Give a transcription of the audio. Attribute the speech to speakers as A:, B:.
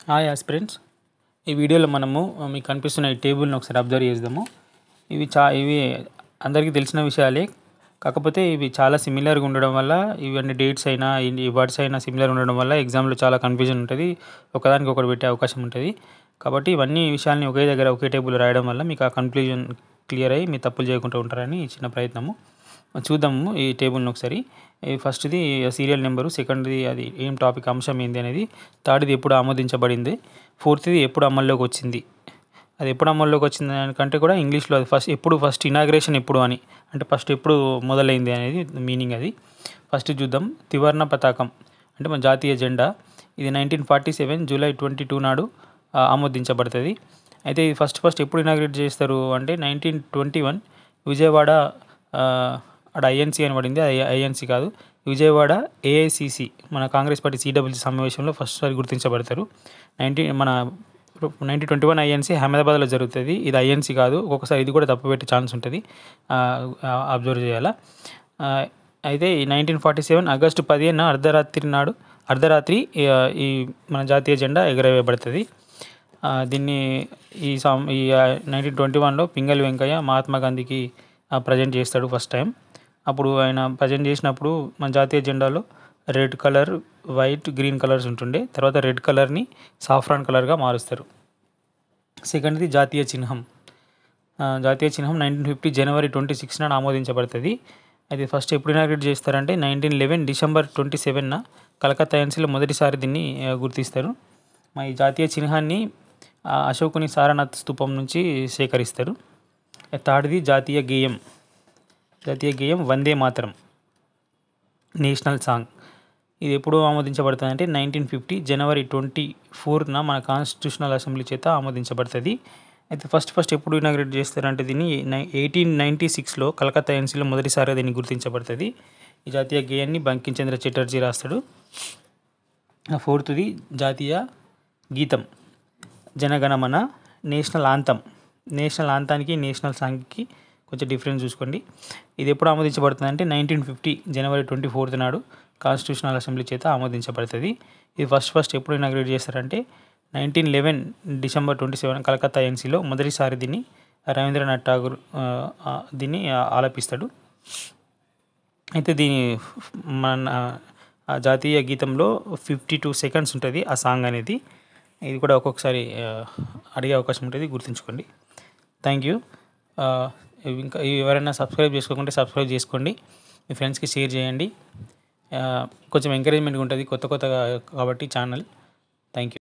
A: Hi aspirants. ఈ వీడియోలో మనము మీకు కనిపిస్తున్న ఈ టేబుల్ని ఒకసారి అబ్జర్వ్ చేద్దాము. ఇవి అందరికీ తెలిసిన విషయాలే, కాకపోతే ఇవి చాలా సిమిలర్గా ఉండడం వల్ల, ఇవన్నీ డేట్స్ అయినా ఈ వర్డ్స్ అయినా సిమిలర్ ఉండడం వల్ల ఎగ్జామ్లో చాలా కన్ఫ్యూజన్ ఉంటుంది, ఒకదానికి ఒకటి పెట్టే అవకాశం ఉంటుంది. కాబట్టి ఇవన్నీ విషయాల్ని ఒకే దగ్గర ఒకే టేబుల్ రాయడం వల్ల మీకు ఆ కన్ఫ్యూజన్ క్లియర్ అయ్యి మీ తప్పులు చేయకుండా ఉంటారని చిన్న ప్రయత్నము. చూద్దాము ఈ టేబుల్ని ఒకసారి. ఫస్ట్ది సీరియల్ నెంబరు, సెకండ్ది అది ఏం టాపిక్ అంశం ఏంది అనేది, థర్డ్ది ఎప్పుడు ఆమోదించబడింది, ఫోర్త్ది ఎప్పుడు అమల్లోకి వచ్చింది. అది ఎప్పుడు అమల్లోకి వచ్చింది దానికంటే కూడా ఇంగ్లీష్లో అది ఫస్ట్ ఇనాగ్రేషన్ ఎప్పుడు అని, అంటే ఫస్ట్ ఎప్పుడు మొదలైంది అనేది మీనింగ్. అది ఫస్ట్ చూద్దాం. త్రివర్ణ పతాకం అంటే మన జాతీయ జెండా, ఇది 1947 జూలై 22 నాడు ఆమోదించబడుతుంది. అయితే ఇది ఫస్ట్ ఎప్పుడు ఇనాగ్రేట్ చేస్తారు అంటే 1921 విజయవాడ, అక్కడ ఐఎన్సీ అని పడింది, అది ఐఎన్సీ కాదు, విజయవాడ ఏఐసిసి మన కాంగ్రెస్ పార్టీ సిడబ్ల్యూసి సమావేశంలో ఫస్ట్ సారి గుర్తించబడతారు. 1921 ఐఎన్సీ అహ్మదాబాద్లో జరుగుతుంది, ఇది ఐఎన్సీ కాదు. ఒక్కొక్కసారి ఇది కూడా తప్పు పెట్టే ఛాన్స్ ఉంటుంది, అబ్జర్వ్ చేయాలా. అయితే ఈ 1947 ఆగస్టు 15 అర్ధరాత్రి ఈ మన జాతీయ జెండా ఎగరవేయబడుతుంది. దీన్ని ఈ 1921లో పింగళి వెంకయ్య మహాత్మా గాంధీకి ప్రజెంట్ చేస్తాడు ఫస్ట్ టైం. అప్పుడు ఆయన ప్రజెంట్ చేసినప్పుడు మన జాతీయ జెండాలో red colour, white, green colours ఉంటుండే, తర్వాత రెడ్ కలర్ని సాఫ్రాన్ కలర్గా మారుస్తారు. సెకండ్ది జాతీయ చిహ్నం. 1950 జనవరి 26 నాడు ఆమోదించబడుతుంది. అయితే ఫస్ట్ ఎప్పుడు ఇనాగ్రేట్ చేస్తారంటే 1911 డిసెంబర్ 27న కలకత్తా ఐఎన్సీలో మొదటిసారి దీన్ని గుర్తిస్తారు. ఈ జాతీయ చిహ్నాన్ని అశోకుని సారనాథ్ స్తూపం నుంచి సేకరిస్తారు. థర్డ్ది జాతీయ గేయం వందే మాతరం, నేషనల్ సాంగ్. ఇది ఎప్పుడు ఆమోదించబడుతుంది అంటే 1950 జనవరి 24న మన కాన్స్టిట్యూషనల్ అసెంబ్లీ చేత ఆమోదించబడుతుంది. అయితే ఫస్ట్ ఎప్పుడు ఇనాగ్రేట్ చేస్తారంటే దీన్ని 1896లో కలకత్తా ఐఎన్సీలో మొదటిసారిగా దీన్ని గుర్తించబడుతుంది. ఈ జాతీయ గేయాన్ని బంకించంద్ర చటర్జీ రాస్తాడు. ఫోర్త్ది జాతీయ గీతం జనగణమన, నేషనల్ ఆంతానికి నేషనల్ సాంగ్కి కొంచెం డిఫరెన్స్ చూసుకోండి. ఇది ఎప్పుడు ఆమోదించబడుతుంది అంటే 1950 జనవరి 24 నాడు కాన్స్టిట్యూషనల్ అసెంబ్లీ చేత ఆమోదించబడుతుంది. ఇది ఫస్ట్ ఎప్పుడు ఇనాగ్రేట్ చేస్తారంటే 1911 డిసెంబర్ 27 కలకత్తా ఐఎన్సీలో మొదటిసారి దీన్ని రవీంద్రనాథ్ ఠాగూర్ దీన్ని ఆలపిస్తాడు. అయితే మన జాతీయ గీతంలో 52 సెకండ్స్ ఉంటుంది ఆ సాంగ్ అనేది. ఇది కూడా ఒక్కొక్కసారి అడిగే అవకాశం ఉంటుంది, గుర్తుంచుకోండి. Thank you. ఇంకా ఎవరైనా సబ్స్క్రైబ్ చేసుకోకుంటే సబ్స్క్రైబ్ చేసుకోండి, మీ ఫ్రెండ్స్కి షేర్ చేయండి. కొంచెం ఎంకరేజ్మెంట్గా ఉంటుంది కొత్తగా కాబట్టి ఛానల్. Thank you.